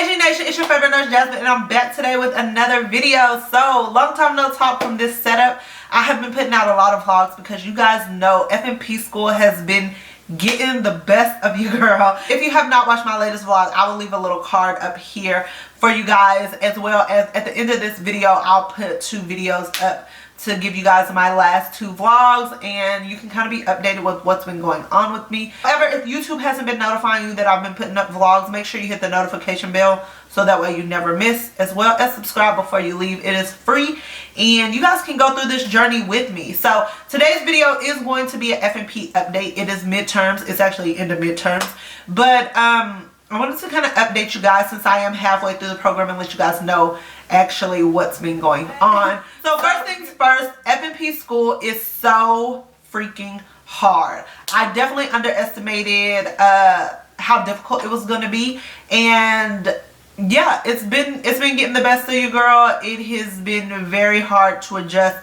AG Nation, it's your favorite nurse Jasmine, and I'm back today with another video. So, long time no talk from this setup. I have been putting out a lot of vlogs because you guys know FNP School has been getting the best of you, girl. If you have not watched my latest vlog, I will leave a little card up here for you guys, as well as at the end of this video, I'll put 2 videos up to give you guys my last 2 vlogs, and you can kind of be updated with what's been going on with me. However, if YouTube hasn't been notifying you that I've been putting up vlogs, make sure you hit the notification bell so that way you never miss, as well as subscribe before you leave. It is free and you guys can go through this journey with me. So today's video is going to be an FNP update. It is midterms. It's actually into midterms, but I wanted to kind of update you guys since I am halfway through the program and let you guys know actually what's been going on. So first things first, FNP School is so freaking hard. I definitely underestimated how difficult it was going to be, and yeah, it's been getting the best of you, girl. It has been very hard to adjust,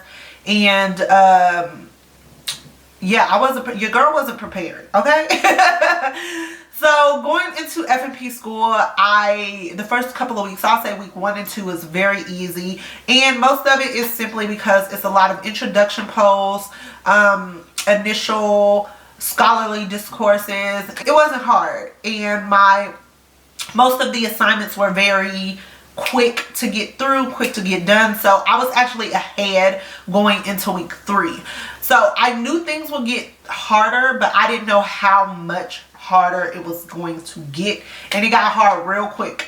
and yeah, your girl wasn't prepared, okay? So going into FNP School, the first couple of weeks, I'll say week 1 and 2 is very easy, and most of it is simply because it's a lot of introduction polls, initial scholarly discourses. It wasn't hard, and most of the assignments were very quick to get through, quick to get done. So I was actually ahead going into week 3. So I knew things would get harder, but I didn't know how much harder it was going to get, and it got hard real quick.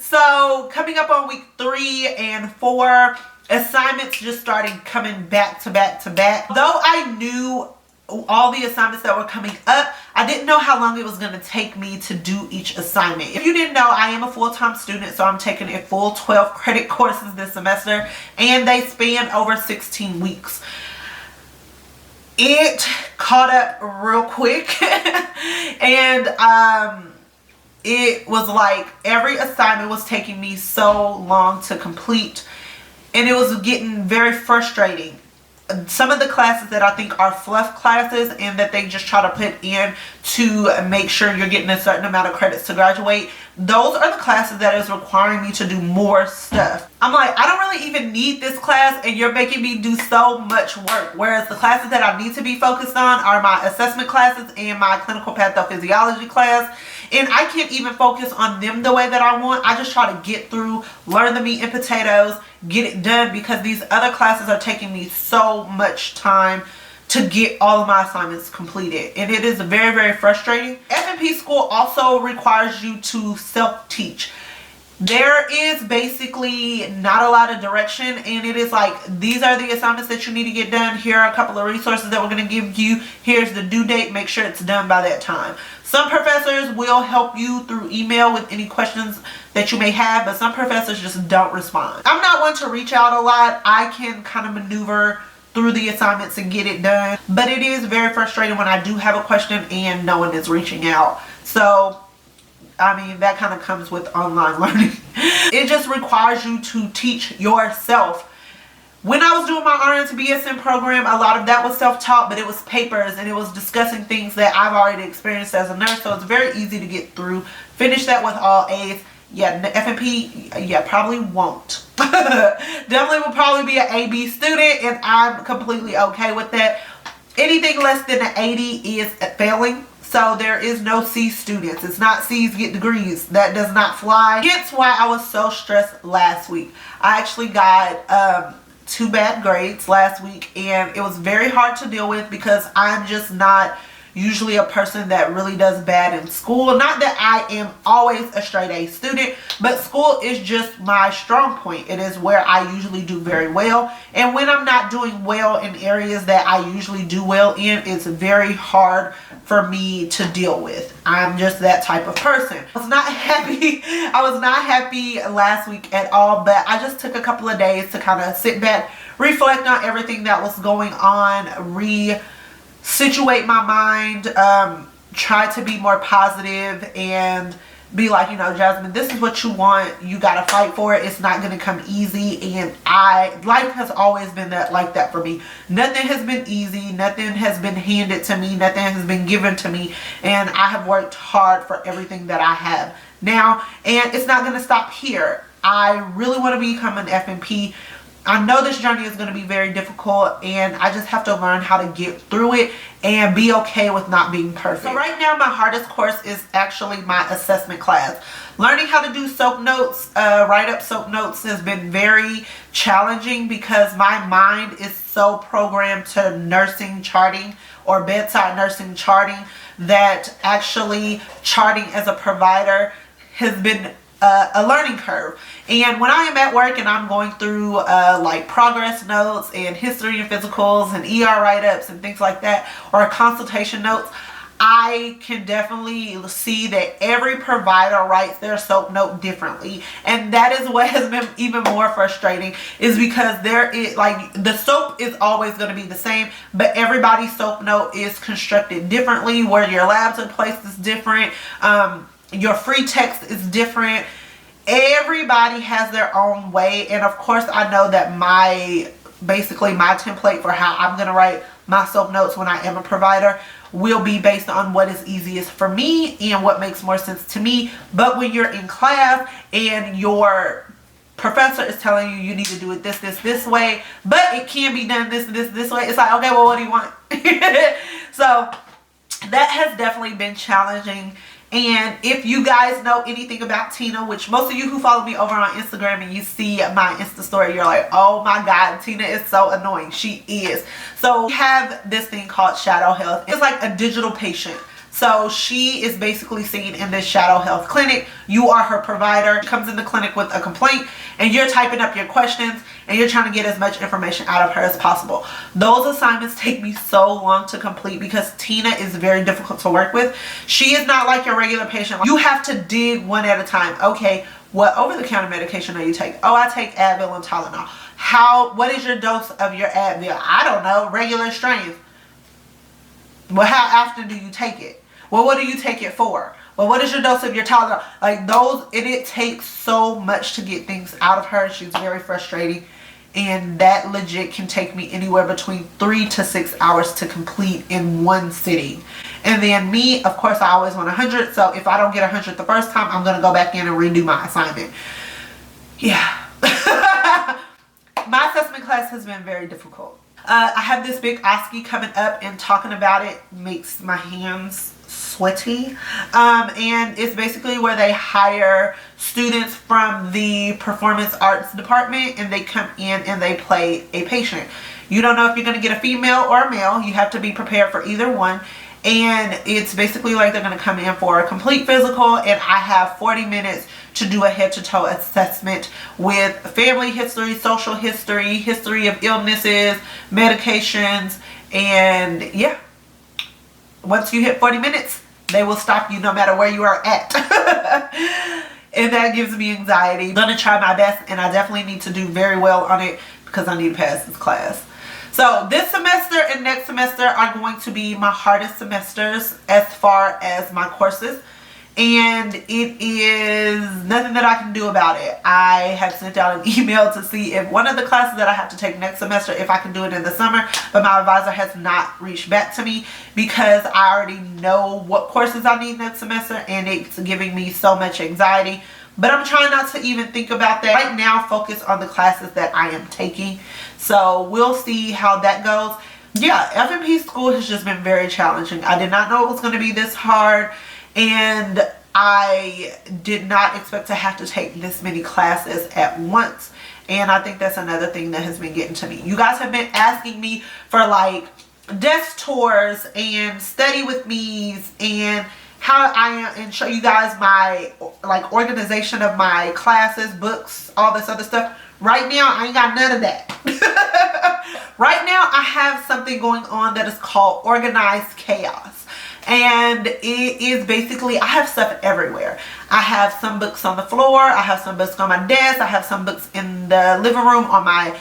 So coming up on week 3 and 4, assignments just started coming back to back to back. Though I knew all the assignments that were coming up, I didn't know how long it was going to take me to do each assignment. If you didn't know, I am a full-time student, so I'm taking a full 12 credit courses this semester, and they span over 16 weeks. It caught up real quick, and it was like every assignment was taking me so long to complete, and it was getting very frustrating. Some of the classes that I think are fluff classes and that they just try to put in to make sure you're getting a certain amount of credits to graduate, those are the classes that is requiring me to do more stuff. I'm like, I don't really even need this class, and you're making me do so much work. Whereas the classes that I need to be focused on are my assessment classes and my clinical pathophysiology class, and I can't even focus on them the way that I want. I just try to get through, learn the meat and potatoes, get it done, because these other classes are taking me so much time to get all of my assignments completed, and it is very, very frustrating. FNP School also requires you to self-teach. There is basically not a lot of direction, and it is like, these are the assignments that you need to get done. Here are a couple of resources that we're going to give you. Here's the due date. Make sure it's done by that time. Some professors will help you through email with any questions that you may have, but some professors just don't respond. I'm not one to reach out a lot. I can kind of maneuver through the assignments and get it done, but it is very frustrating when I do have a question and no one is reaching out. So I mean, that kind of comes with online learning. It just requires you to teach yourself. When I was doing my RN to BSN program, a lot of that was self-taught, but it was papers and it was discussing things that I've already experienced as a nurse, so it's very easy to get through. Finish that with all A's. Yeah, FNP, yeah, probably won't. Definitely will probably be an AB student, and I'm completely okay with that. Anything less than an 80 is failing. So there is no C students. It's not C's get degrees. That does not fly. Hence why I was so stressed last week. I actually got 2 bad grades last week, and it was very hard to deal with because I'm just not usually a person that really does bad in school. Not that I am always a straight A student, but school is just my strong point. It is where I usually do very well, and when I'm not doing well in areas that I usually do well in, it's very hard for me to deal with. I'm just that type of person. I was not happy last week at all, but I just took a couple of days to kind of sit back, reflect on everything that was going on, situate my mind, try to be more positive, and be like, you know, Jasmine, this is what you want. You gotta fight for it. It's not gonna come easy. And life has always been like that for me. Nothing has been easy. Nothing has been handed to me. Nothing has been given to me. And I have worked hard for everything that I have now, and it's not going to stop here. I really want to become an FNP. I know this journey is going to be very difficult, and I just have to learn how to get through it and be okay with not being perfect. So right now, my hardest course is actually my assessment class. Learning how to do soap notes, write up soap notes has been very challenging because my mind is so programmed to nursing charting or bedside nursing charting that actually charting as a provider has been a learning curve. And when I am at work and I'm going through like progress notes and history and physicals and ER write-ups and things like that, or consultation notes, I can definitely see that every provider writes their soap note differently. And that is what has been even more frustrating, is because there is like the soap is always going to be the same, but everybody's soap note is constructed differently, where your labs are placed is different, your free text is different. Everybody has their own way, and of course I know that basically my template for how I'm going to write my soap notes when I am a provider will be based on what is easiest for me and what makes more sense to me. But when you're in class and your professor is telling you you need to do it this way, but it can be done this way, it's like, okay, well, what do you want? So that has definitely been challenging. And if you guys know anything about Tina, which most of you who follow me over on Instagram and you see my Insta story, you're like, oh my God, Tina is so annoying. She is. So we have this thing called shadow health. It's like a digital patient. So she is basically seen in this shadow health clinic. You are her provider. She comes in the clinic with a complaint and you're typing up your questions and you're trying to get as much information out of her as possible. Those assignments take me so long to complete because Tina is very difficult to work with. She is not like your regular patient. You have to dig one at a time. Okay, what over-the-counter medication do you take? Oh, I take Advil and Tylenol. What is your dose of your Advil? I don't know, regular strength. Well, how often do you take it? Well, what do you take it for? Well, what is your dose of your Tylenol? Like those, and it takes so much to get things out of her. She's very frustrating. And that legit can take me anywhere between 3 to 6 hours to complete in one sitting. And then me, of course, I always want 100. So if I don't get 100 the first time, I'm going to go back in and redo my assignment. Yeah. My assessment class has been very difficult. I have this big OSCE coming up, and talking about it makes my hands sweaty. And it's basically where they hire students from the performance arts department and they come in and they play a patient. You don't know if you're going to get a female or a male. You have to be prepared for either one. And it's basically like they're going to come in for a complete physical, and I have 40 minutes to do a head-to-toe assessment with family history, social history, history of illnesses, medications, and yeah. Once you hit 40 minutes, they will stop you no matter where you are at. And that gives me anxiety. I'm going to try my best, and I definitely need to do very well on it because I need to pass this class. So this semester and next semester are going to be my hardest semesters as far as my courses. And it is nothing that I can do about it. I have sent out an email to see if one of the classes that I have to take next semester, if I can do it in the summer, but my advisor has not reached back to me because I already know what courses I need next semester, and it's giving me so much anxiety. But I'm trying not to even think about that right now. Focus on the classes that I am taking. So we'll see how that goes. Yeah, FNP school has just been very challenging. I did not know it was going to be this hard. And I did not expect to have to take this many classes at once. And I think that's another thing that has been getting to me. You guys have been asking me for like desk tours and study with me's and how I am, and show you guys my like organization of my classes, books, all this other stuff. Right now, I ain't got none of that. Right now, I have something going on that is called organized chaos. And it is basically, I have stuff everywhere. I have some books on the floor. I have some books on my desk. I have some books in the living room on my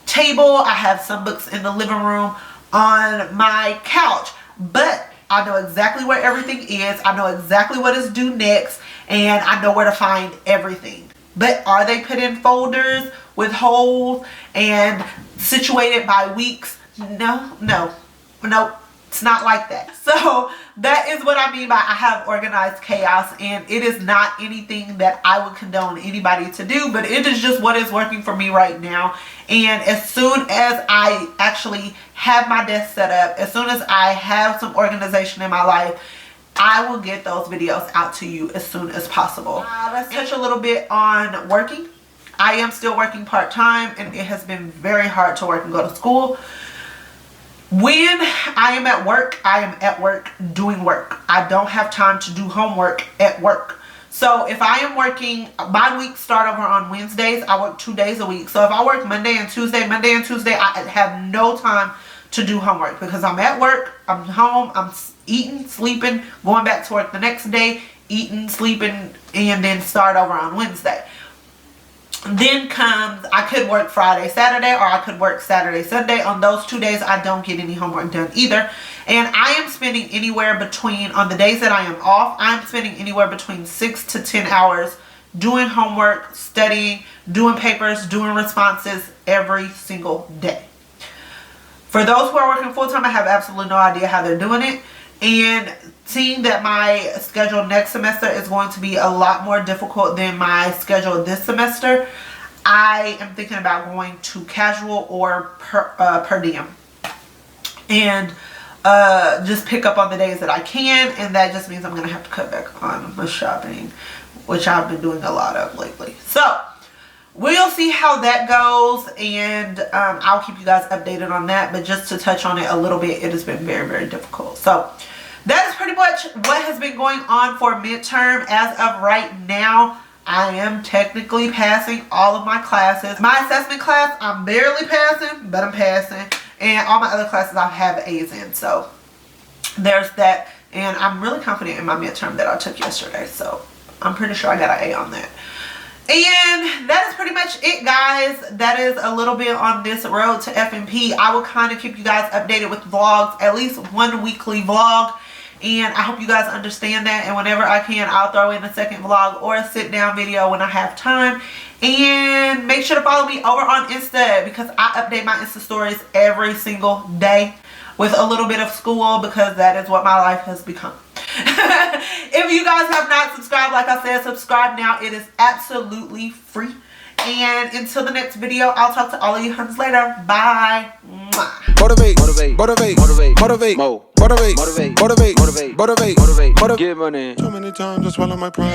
table. I have some books in the living room on my couch. But I know exactly where everything is. I know exactly what is due next. And I know where to find everything. But are they put in folders with holes and situated by weeks? No, no, no. It's not like that. So that is what I mean by I have organized chaos, and it is not anything that I would condone anybody to do, but it is just what is working for me right now. And as soon as I actually have my desk set up, as soon as I have some organization in my life, I will get those videos out to you as soon as possible. Let's touch a little bit on working. I am still working part-time, and it has been very hard to work and go to school. When I am at work doing work. I don't have time to do homework at work. So if I am working, my weeks start over on Wednesdays. I work 2 days a week. So if I work Monday and Tuesday, I have no time to do homework because I'm at work, I'm home, I'm eating, sleeping, going back to work the next day, eating, sleeping, and then start over on Wednesday. Then comes, I could work Friday, Saturday, or I could work Saturday, Sunday. On those 2 days, I don't get any homework done either. And I am spending anywhere between, on the days that I am off, I'm spending anywhere between 6 to 10 hours doing homework, studying, doing papers, doing responses every single day. For those who are working full-time, I have absolutely no idea how they're doing it. And seeing that my schedule next semester is going to be a lot more difficult than my schedule this semester, I am thinking about going to casual or per diem. And just pick up on the days that I can. And that just means I'm going to have to cut back on my shopping, which I've been doing a lot of lately. So we'll see how that goes, and I'll keep you guys updated on that. But just to touch on it a little bit, it has been very, very difficult. So that is pretty much what has been going on for midterm. As of right now, I am technically passing all of my classes. My assessment class, I'm barely passing, but I'm passing. And all my other classes I have A's in. So there's that. And I'm really confident in my midterm that I took yesterday. So I'm pretty sure I got an A on that. And that is pretty much it, guys. That is a little bit on this road to FNP. I will kind of keep you guys updated with vlogs, at least one weekly vlog. And I hope you guys understand that. And whenever I can, I'll throw in a second vlog or a sit down video when I have time. And make sure to follow me over on Insta, because I update my Insta stories every single day with a little bit of school, because that is what my life has become. If you guys have not subscribed, like I said, subscribe now. It is absolutely free. And until the next video, I'll talk to all of you huns later. Bye. Motivate, motivate, motivate, motivate, motivate, motivate, motivate, motivate, motivate, motivate, motivate, motivate, get money. Too many times I swallow my pride.